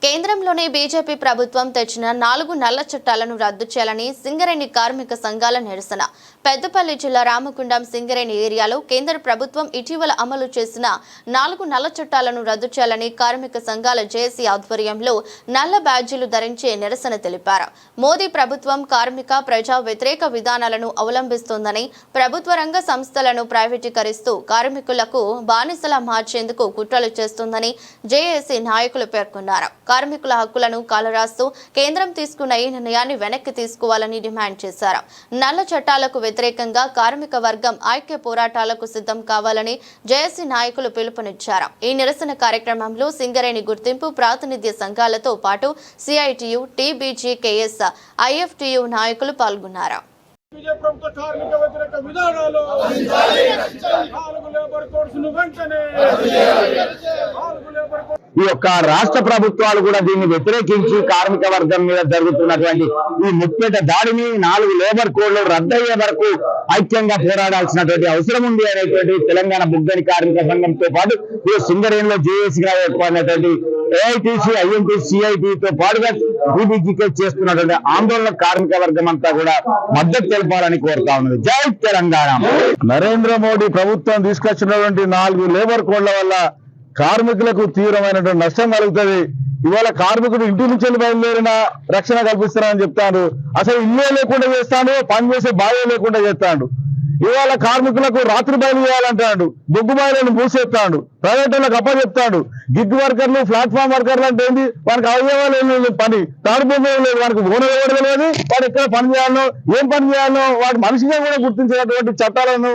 కేంద్రంలోని బీజేపీ ప్రభుత్వం తెచ్చిన 4 నల్ల చట్టాలను రద్దు చేయాలని సింగరేణి కార్మిక సంఘాల నిరసన. పెద్దపల్లి జిల్లా రామగుండం సింగరేణి ఏరియాలో కేంద్ర ప్రభుత్వం ఇటీవల అమలు చేసిన 4 నల్ల చట్టాలను రద్దు చేయాలని కార్మిక సంఘాల జేఏసీ ఆధ్వర్యంలో నల్ల బ్యాడ్జీలు ధరించి నిరసన తెలిపారు. మోదీ ప్రభుత్వం కార్మిక ప్రజా వ్యతిరేక విధానాలను అవలంబిస్తోందని, ప్రభుత్వ రంగ సంస్థలను ప్రైవేటీకరిస్తూ కార్మికులకు బానిసలా మార్చేందుకు కుట్రలు చేస్తోందని జేఏసీ నాయకులు పేర్కొన్నారు. కార్మికుల హక్కులను కాలరాస్తూ కేంద్రం తీసుకున్న ఈ నిర్ణయాన్ని వెనక్కి తీసుకోవాలని డిమాండ్ చేశారు. నల్ల చట్టాలకు వ్యతిరేకంగా కార్మిక వర్గం ఐక్య పోరాటాలకు సిద్ధం కావాలని జేఏసీ నాయకులు పిలుపునిచ్చారు. ఈ నిరసన కార్యక్రమంలో సింగరేణి గుర్తింపు ప్రాతినిధ్య సంఘాలతో పాటు సిఐటియు, టీబీజీకేఎస్, ఐఎఫ్టియు నాయకులు పాల్గొన్నారు. ఈ యొక్క రాష్ట్ర ప్రభుత్వాలు కూడా దీన్ని వ్యతిరేకించి కార్మిక వర్గం మీద జరుగుతున్నటువంటి ఈ ముప్పేట దాడిని 4 లేబర్ కోడ్లు రద్దయ్యే వరకు ఐక్యంగా పోరాడాల్సినటువంటి అవసరం ఉంది అనేటువంటి తెలంగాణ బుగ్గని కార్మిక సంఘంతో పాటు ఈ సింగరేణిలో జేఏసీగా ఏర్పడినటువంటి ఏఐటీసీ, ఐఎన్టీసీ, సిఐటితో పాటుగా టీబీజీకే చేస్తున్నటువంటి ఆందోళన కార్మిక వర్గం అంతా కూడా మద్దతు తెలపాలని కోరుతా ఉన్నది. జై తెలంగాణ. నరేంద్ర మోడీ ప్రభుత్వం తీసుకొచ్చినటువంటి 4 లేబర్ కోడ్ల వల్ల కార్మికులకు తీవ్రమైనటువంటి నష్టం కలుగుతుంది. ఇవాళ కార్మికుడు ఇంటి నుంచి బయలుదేరిన రక్షణ కల్పిస్తారని చెప్తాడు. అసలు ఇల్లే లేకుండా చేస్తాడు, పని చేసే బాధ్యత లేకుండా చేస్తాడు. ఇవాళ కార్మికులకు రాత్రి బయలు చేయాలంటాడు, బొగ్గు బాయిలను మూసేస్తాడు, ప్రైవేట్లకు అప్పచెప్తాడు. గిగ్ వర్కర్లు, ప్లాట్ఫామ్ వర్కర్లు అంటే ఏంటి? వానికి అవయవాలు పని, తాడుబొమ్మ లేదు, వానికి ఓనర్ ఎవరు లేదు, వాడు ఎక్కడ పని చేయాలనో, ఏం పని చేయాలనో వాడు మనిషిగా కూడా గుర్తించినటువంటి చట్టాలను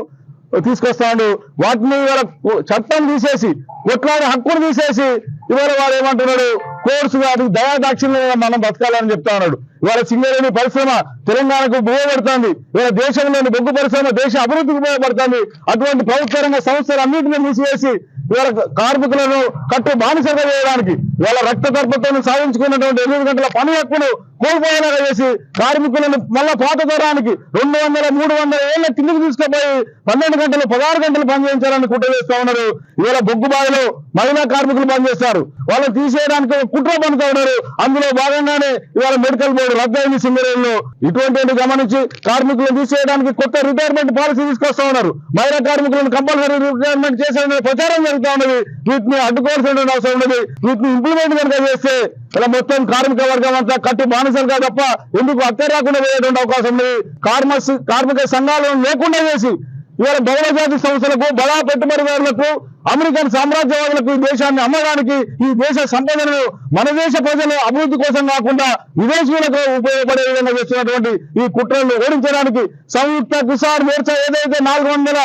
తీసుకొస్తాడు. వాటిని ఇవాళ చట్టం తీసేసి, కొట్లాడే హక్కును తీసేసి ఇవాళ వాడు ఏమంటున్నాడు, కోర్సు కాదు దయాదాక్షిణ్యంగా మనం బతకాలని చెప్తా ఉన్నాడు. ఇవాళ సింగరేణి పరిశ్రమ తెలంగాణకు ఉపయోగపడుతుంది. ఇవాళ దేశంలోని బొగ్గు పరిశ్రమ దేశ అభివృద్ధికి ఉపయోగపడుతుంది. అటువంటి ప్రభుత్వ రంగ సంస్థలన్నింటినీ మూసివేసి ఇవాళ కార్మికులను కట్టు బానిసగా చేయడానికి, ఇవాళ రక్త తర్పతో సాధించుకున్నటువంటి 8 గంటల పని హక్కును కోల్పోయేలాగా చేసి కార్మికులను మళ్ళా పాత తరానికి 200, 300 ఏళ్ల కిందకి తీసుకుపోయి 12 గంటలు, 16 గంటలు పనిచేయించాలని కుట్ర చేస్తా ఉన్నారు. ఇవాళ బొగ్గు బావిలో మహిళా కార్మికులు పనిచేస్తారు, వాళ్ళని తీసేయడానికి కుట్ర పనుతా ఉన్నారు. అందులో భాగంగానే ఇవాళ మెడికల్ బోర్డు రద్దయింది సింగరేణిలో. ఇటువంటి గమనించి కార్మికులను తీసేయడానికి కొత్త రిటైర్మెంట్ పాలసీ తీసుకొస్తా ఉన్నారు. మహిళా కార్మికులను కంపల్సరీ రిటైర్మెంట్ చేసే ప్రచారం జరుగుతూ ఉన్నది. వీటిని అడ్డుకోవాల్సిన అవసరం ఉన్నది. వీటిని ఇంప్లిమెంట్ కనుక చేస్తే ఇలా మొత్తం కార్మిక వర్గం అంతా కట్టు బానిసలుగా తప్ప ఎందుకు అత్తే రాకుండా పోయేటువంటి అవకాశం ఉంది. కార్మిక సంఘాలను లేకుండా చేసి ఇవాళ బహుళజాతి సంస్థలకు, బడా పెట్టుబడిదారులకు, అమెరికన్ సామ్రాజ్యవాదులకు ఈ దేశాన్ని అమ్మడానికి, ఈ దేశ సంపదను మన దేశ ప్రజల అభివృద్ధి కోసం కాకుండా విదేశీయులకు ఉపయోగపడే విధంగా చేస్తున్నటువంటి ఈ కుట్రలను ఓడించడానికి సంయుక్త కిసాన్ మోర్చా ఏదైతే 400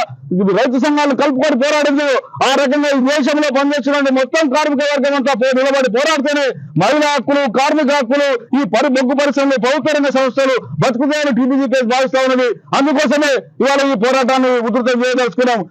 రైతు సంఘాలు కలుపుకొని పోరాడిందో ఆ రకంగా ఈ దేశంలో పనిచేస్తున్న మొత్తం కార్మిక వర్గం అంతా నిలబడి పోరాడితేనే మహిళా హక్కులు, కార్మిక హక్కులు, ఈ బొగ్గు పరిశ్రమలు, ప్రభుత్వ రంగ సంస్థలు బతుకుతాయని టీబీజీ భావిస్తా ఉన్నది. అందుకోసమే ఇవాళ ఈ పోరాటాన్ని ఉధృతం చేయదలుచుకున్నాం.